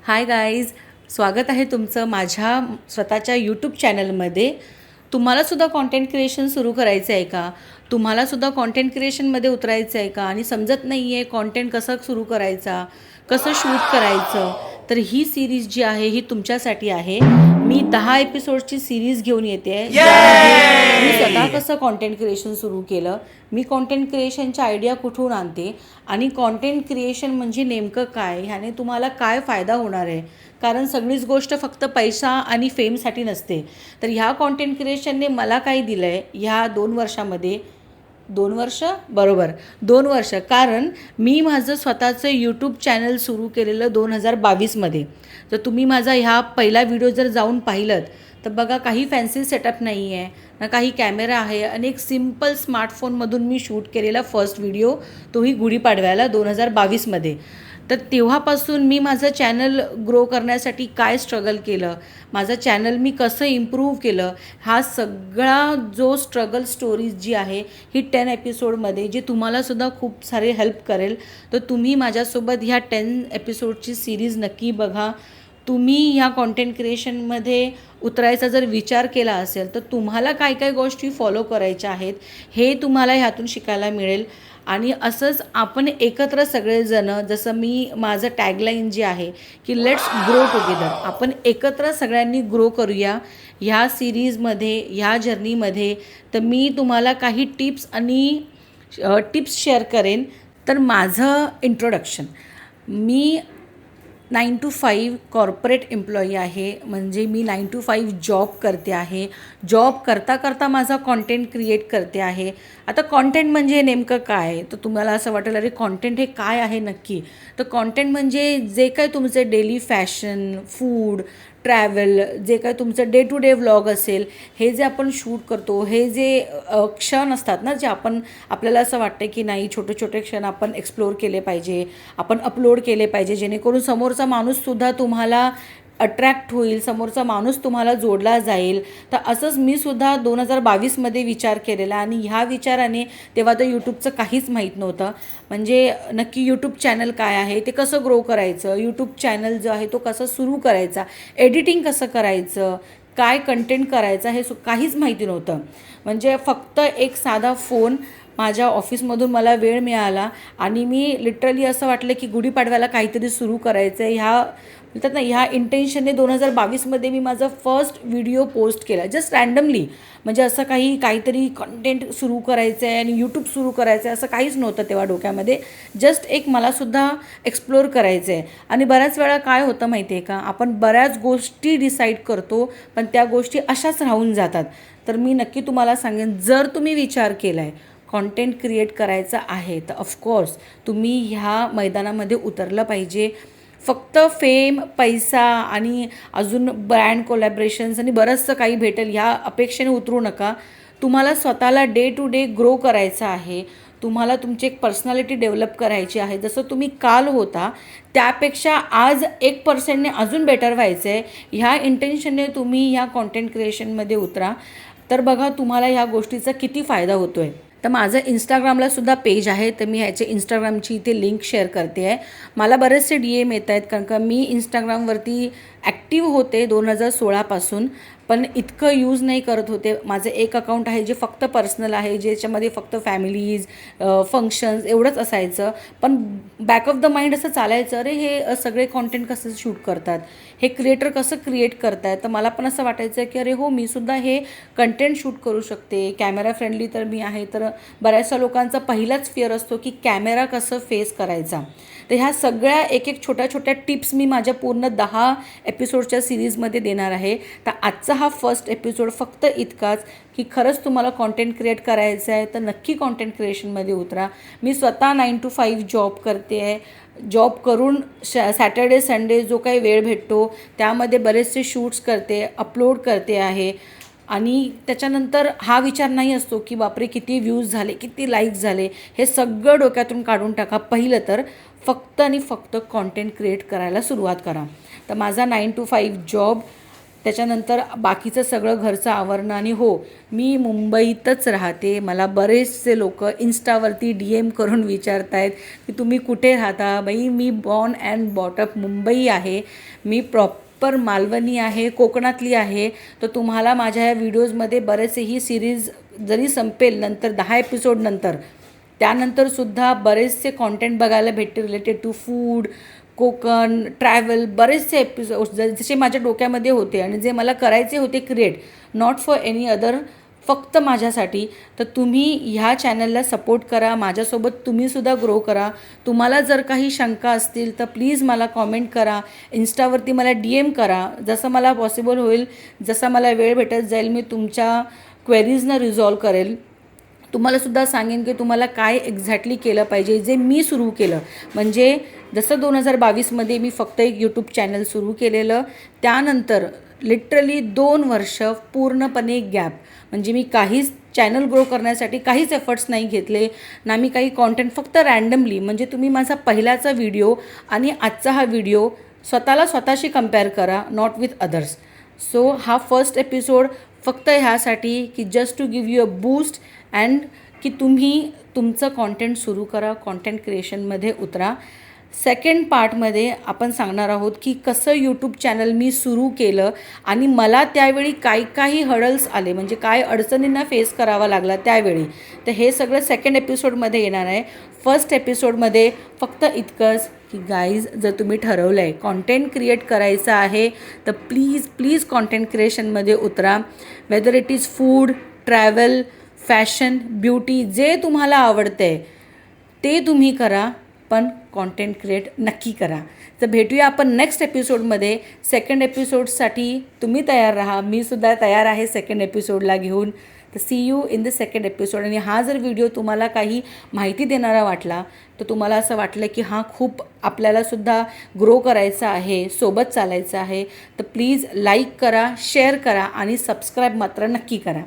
Hi guys, स्वागत आहे तुमचं माझ्या स्वतःच्या यूट्यूब चॅनलमध्ये. तुम्हालासुद्धा कॉन्टेंट क्रिएशन सुरू करायचं आहे का? तुम्हालासुद्धा कॉन्टेंट क्रिएशनमध्ये उतरायचं आहे का? आणि समजत नाही आहे कॉन्टेंट कसं सुरू करायचा, कसं शूट करायचं, तर ही सिरीज जी आहे ही तुमच्यासाठी आहे. मी 10 एपिसोडची सिरीज घेऊन येते आहे, ज्यामध्ये मी स्वतः कसं कॉन्टेंट क्रिएशन सुरू केलं, मी कॉन्टेंट क्रिएशनच्या आयडिया कुठून आणते आणि कॉन्टेंट क्रिएशन म्हणजे नेमकं काय, ह्याने तुम्हाला काय फायदा होणार आहे. कारण सगळीच गोष्ट फक्त पैसा आणि फेमसाठी नसते. तर ह्या कॉन्टेंट क्रिएशनने मला काय दिलं आहे ह्या 2 वर्षामध्ये, 2 वर्ष बरोबर 2 वर्ष, कारण मी माझं स्वतःचं यूट्यूब चॅनल सुरू केलेलं 2022मध्ये. तर तुम्ही माझा ह्या पहिला व्हिडिओ जर जाऊन पाहिलं तर बघा, काही फॅन्सी सेटअप नाही आहे ना, काही कॅमेरा आहे आणि एक सिम्पल स्मार्टफोनमधून मी शूट केलेला फर्स्ट व्हिडिओ, तोही गुढीपाडव्याला 2022मध्ये. तर तेव्हापासून मी माझं चॅनल ग्रो करण्यासाठी काय स्ट्रगल केलं, माझं चॅनल मी कसं इम्प्रूव्ह केलं, हा सगळा जो स्ट्रगल स्टोरीज जी आहे ही 10 एपिसोडमध्ये, जी तुम्हालासुद्धा खूप सारे हेल्प करेल. तर तुम्ही माझ्यासोबत ह्या 10 एपिसोडची सिरीज नक्की बघा. तुम्ही ह्या कॉन्टेंट क्रिएशनमध्ये उतरायचा जर विचार केला असेल तर तुम्हाला काय काय गोष्टी फॉलो करायच्या आहेत हे तुम्हाला ह्यातून शिकायला मिळेल. आणि असंच आपण एकत्र सगळेजणं, जसं मी माझं टॅगलाईन जी आहे की लेट्स ग्रो टुगेदर, आपण एकत्र सगळ्यांनी ग्रो करूया ह्या सिरीजमध्ये, ह्या जर्नीमध्ये. तर मी तुम्हाला काही टिप्स शेअर करेन. तर माझं introduction, me 9 to 5 corporate employee आहे. म्हणजे मी 9 to 5 जॉब करते आहे. जॉब करता करता माझा कॉन्टेंट क्रिएट करते आहे. आता कॉन्टेंट म्हणजे नेमकं काय, तर तुम्हाला असं वाटेल अरे कॉन्टेंट हे काय आहे नक्की. तर कॉन्टेंट म्हणजे जे काय तुमचे डेली फॅशन, फूड, ट्रॅव्हल, जे काय तुमचं डे टू डे व्लॉग असेल, हे जे आपण शूट करतो, हे जे क्षण असतात ना, जे आपल्याला असं वाटतं की नाही, छोटे छोटे क्षण आपण एक्सप्लोर केले पाहिजे, आपण अपलोड केले पाहिजे, जेणेकरून समोरचा माणूससुद्धा तुम्हाला अट्रॅक्ट होईल, समोरचा माणूस तुम्हाला जोडला जाईल. तर असंच मी सुद्धा 2022मध्ये विचार केलेला आणि ह्या विचाराने, तेव्हा तर यूट्यूबचं काहीच माहीत नव्हतं. म्हणजे नक्की यूट्यूब चॅनल काय आहे, ते कसं ग्रो करायचं, यूट्यूब चॅनल जो आहे तो कसा सुरू करायचा, एडिटिंग कसं करायचं, काय कंटेंट करायचं, हे काहीच माहिती नव्हतं. म्हणजे फक्त एक साधा फोन, माझ्या ऑफिसमधून मला वेळ मिळाला आणि मी लिटरली असं वाटलं की गुढीपाडव्याला काहीतरी सुरू करायचं आहे, म्हणतात ना, ह्या इंटेन्शनने 2022मध्ये मी माझा फर्स्ट व्हिडिओ पोस्ट केला, जस्ट रँडमली. म्हणजे असं काहीतरी कंटेंट सुरू करायचं आहे आणि यूट्यूब सुरू करायचं आहे असं काहीच नव्हतं तेव्हा डोक्यामध्ये. जस्ट एक मलासुद्धा एक्सप्लोर करायचं आहे. आणि बऱ्याच वेळा काय होतं माहिती आहे का, आपण बऱ्याच गोष्टी डिसाईड करतो पण त्या गोष्टी अशाच राहून जातात. तर मी नक्की तुम्हाला सांगेन, जर तुम्ही विचार केला आहे कॉन्टेंट क्रिएट करायचं आहे तर ऑफकोर्स तुम्ही ह्या मैदानामध्ये उतरलं पाहिजे. फक्त फेम, पैसा आणि अजून ब्रँड कोलॅबरेशन्स आणि बरंचसं काही भेटेल ह्या अपेक्षेने उतरू नका. तुम्हाला स्वतःला डे टू डे ग्रो करायचं आहे. तुम्हाला तुमची एक पर्सनॅलिटी डेव्हलप करायची आहे. जसं तुम्ही काल होता त्यापेक्षा आज 1%ने अजून बेटर व्हायचं आहे, ह्या इंटेन्शनने तुम्ही ह्या कॉन्टेंट क्रिएशनमध्ये उतरा. तर बघा तुम्हाला ह्या गोष्टीचा किती फायदा होतो आहे. तर माझं इंस्टाग्रामला सुद्धा पेज आहे, तर मी ह्याचे इंस्टाग्रामची इथे लिंक शेअर करते आहे. मला बरेचसे DM येत आहेत, कारण का मी इंस्टाग्रामवरती ॲक्टिव्ह होते 2016पासून, पण इतकं यूज नाही करत होते. माझं एक अकाउंट आहे जे फक्त पर्सनल आहे, ज्याच्यामध्ये फक्त फॅमिलीज, फंक्शन्स एवढंच असायचं. पण बॅक ऑफ द माइंड असं चालायचं, अरे हे सगळे कॉन्टेंट कसं शूट करतात, हे क्रिएटर कसं क्रिएट करत आहेत. तर मला पण असं वाटायचं की अरे हो, मी सुद्धा हे कंटेंट शूट करू शकते. कॅमेरा फ्रेंडली तर मी आहे. तर बऱ्याचशा लोकांचा पहिलाच फिअर असतो की कॅमेरा कसं फेस करायचा. तर ह्या सगळ्या एक छोट्या छोट्या टिप्स मी माझ्या पूर्ण 10 एपिसोडच्या सिरीजमध्ये देणार आहे. तर आजचा हा फर्स्ट एपिसोड फक्त इतकाच की खरंच तुम्हाला कॉन्टेंट क्रिएट करायचं आहे तर नक्की कॉन्टेंट क्रिएशनमध्ये उतरा. मी स्वतः 9 to 5 जॉब करते आहे. जॉब करून सॅटर्डे संडे जो काही वेळ भेटतो त्यामध्ये बरेचसे शूट्स करते, अपलोड करते आहे. आणि त्याच्यानंतर हा विचार नाही असतो की बापरे किती व्ह्यूज झाले, किती लाईक्स झाले, हे सगळं डोक्यातून काढून टाका. पहिलं तर फक्त आणि फक्त कॉन्टेंट क्रिएट करायला सुरुवात करा. तर माझा 9 to 5 जॉब त्याच्यानंतर बाकीचं सगळं घरचं आवरणं. आणि हो, मी मुंबईतच राहते. मला बरेचसे लोक इन्स्टावरती DM करून विचारत आहेत की तुम्ही कुठे राहता. बाई, मी बॉर्न अँड बॉटअप मुंबई आहे. मी प्रॉपर मालवणी आहे, कोकणातली आहे. तर तुम्हाला माझ्या या व्हिडिओजमध्ये बरेचसेही सिरीज जरी संपेल नंतर 10 एपिसोड नंतर, त्यानंतरसुद्धा बरेचसे कॉन्टेंट बघायला भेटते related to food, Konkan, travel. बरेचसे एपिसोड जसे माझ्या डोक्यामध्ये होते आणि जे मला करायचे होते create, not for any other, फक्त माझ्यासाठी. तर तुम्ही ह्या चॅनलला सपोर्ट करा. माझ्यासोबत तुम्हीसुद्धा ग्रो करा. तुम्हाला जर काही शंका असतील तर प्लीज मला कॉमेंट करा, इन्स्टावरती मला DM करा. जसं मला पॉसिबल होईल, जसा मला वेळ भेटत जाईल, मी तुमच्या क्वेरीजना रिझॉल्व करेल. तुम्हालासुद्धा सांगेन की तुम्हाला काय एक्झॅक्टली केलं पाहिजे. जे मी सुरू केलं, म्हणजे जसं 2022मध्ये मी फक्त एक यूट्यूब चॅनल सुरू केलेलं, त्यानंतर लिटरली 2 वर्ष पूर्णपणे गॅप. म्हणजे मी काहीच चॅनल ग्रो करण्यासाठी काहीच एफर्ट्स नाही घेतले ना. मी काही कॉन्टेंट, फक्त रँडमली, म्हणजे तुम्ही माझा पहिल्याचा व्हिडिओ आणि आजचा हा व्हिडिओ स्वतःशी कंपेअर करा, नॉट विथ अदर्स. सो हा फर्स्ट एपिसोड फक्त ह्यासाठी की just to give you a boost and की तुम्ही तुमचं कॉन्टेंट सुरू करा, कॉन्टेंट क्रिएशनमध्ये उतरा. सेकंड पार्टमध्ये आपण सांगणार आहोत की कसं यूट्यूब चॅनल मी सुरू केलं आणि मला त्यावेळी काही हडल्स आले, म्हणजे काय अडचणींना फेस करावा लागला त्यावेळी. तर हे सगळं सेकंड एपिसोडमध्ये येणार आहे. फर्स्ट एपिसोडमध्ये फक्त इतकंच की गाईज, जर तुम्ही ठरवलं आहे कॉन्टेंट क्रिएट करायचं आहे तर प्लीज कॉन्टेंट क्रिएशनमध्ये उतरा. Whether it is food, travel, fashion, beauty, जे तुम्हाला आवडतं आहे ते तुम्ही करा, पण कॉन्टेंट क्रिएट नक्की करा. तर भेटूया आपण नेक्स्ट एपिसोडमध्ये. सेकंड एपिसोडसाठी तुम्ही तयार राहा, मी सुद्धा तयार आहे सेकंड एपिसोडला घेऊन. तर see you in the second episode. आणि हा जर व्हिडिओ तुम्हाला काही माहिती देणारा वाटला, तर तुम्हाला असं वाटलं की हां, खूप आपल्यालासुद्धा ग्रो करायचं आहे, सोबत चालायचं आहे, तर प्लीज लाईक करा, शेअर करा आणि सबस्क्राईब मात्र नक्की करा.